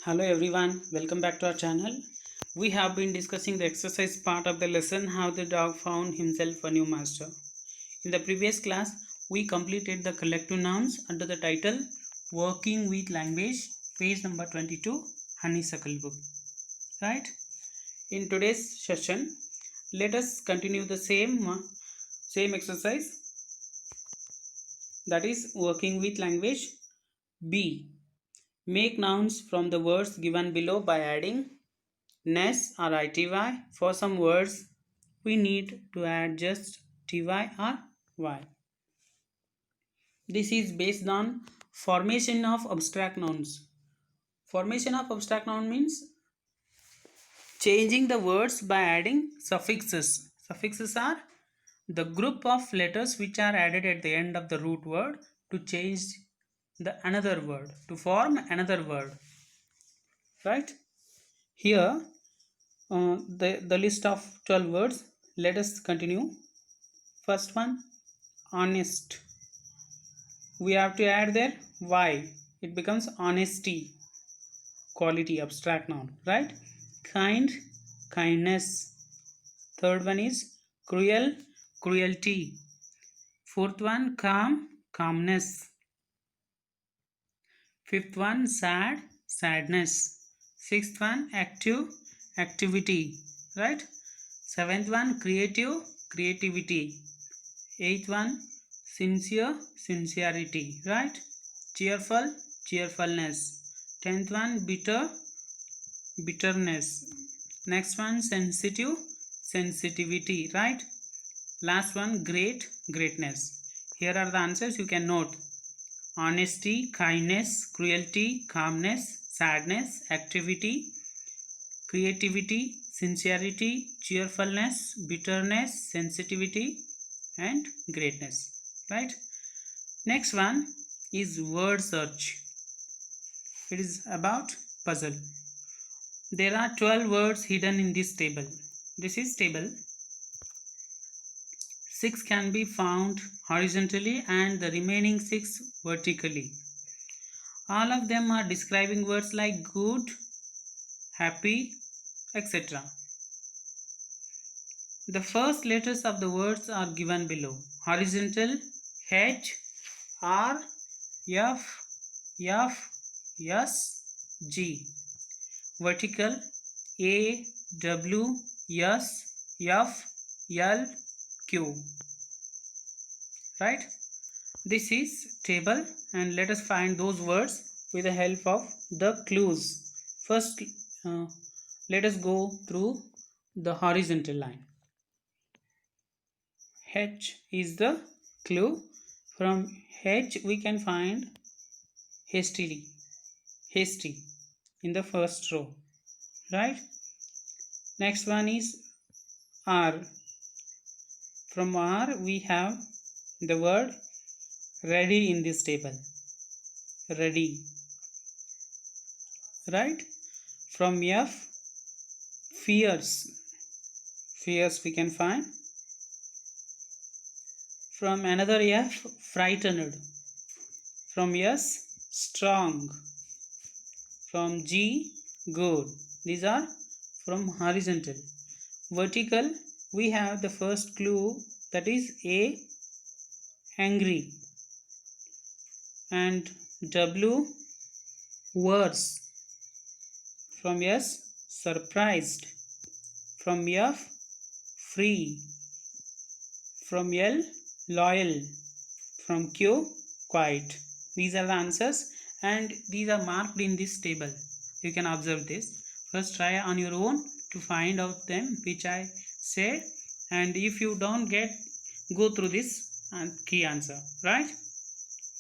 Hello everyone, welcome back to our channel. We have been discussing the exercise part of the lesson, how the dog found himself a new master. In the previous class, we completed the collective nouns under the title Working with Language, page number 22, Honeysuckle book. Right? In today's session, let us continue the same exercise, that is Working with Language B. Make nouns from the words given below by adding ness or ity. For some words, we need to add just ty or y. This is based on formation of abstract nouns. Formation of abstract noun means changing the words by adding suffixes. Suffixes are the group of letters which are added at the end of the root word to change the another word, to form another word. Right? Here the list of 12 words. Let us continue. First one, honest. We have to add there y. It becomes honesty. Quality, abstract noun, right? Kind, kindness. Third one is cruel, cruelty. Fourth one, calm, calmness. Fifth one, sad, sadness. Sixth one, active, activity, right? Seventh one, creative, creativity. Eighth one, sincere, sincerity, right? Cheerful, cheerfulness. 10th one, bitter, bitterness. Next one, sensitive, sensitivity, right? Last one, great, greatness. Here are the answers you can note: honesty, kindness, cruelty, calmness, sadness, activity, creativity, sincerity, cheerfulness, bitterness, sensitivity, and greatness, right? Next one is word search. It is about puzzle. There are 12 words hidden in this table. This is table. 6 can be found horizontally and the remaining 6 vertically. All of them are describing words like good, happy, etc. The first letters of the words are given below. Horizontal, H, R, F, F, S, G. Vertical, A, W, S, F, L, Q. Right? This is table, and let us find those words with the help of the clues. First, let us go through the horizontal line. H is the clue. From H we can find hastily, hasty in the first row, right? Next one is R. From R we have the word ready in this table, ready, right? From F, fierce, fierce we can find. From another F, frightened. From S, strong. From G, good. These are from horizontal. Vertical, we have the first clue, that is A, angry. And W, worse. From S, surprised. From F, free. From L, loyal. From Q, quiet. These are the answers, and these are marked in this table. You can observe this. First try on your own to find out them which I said, and if you don't get, go through this and key answer, right?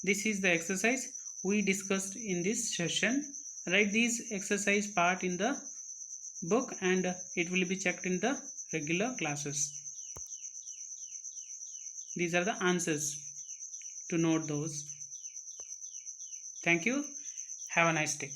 This is the exercise we discussed in this session. Write these exercise part in the book and it will be checked in the regular classes. These are the answers, to note those. Thank you. Have a nice day.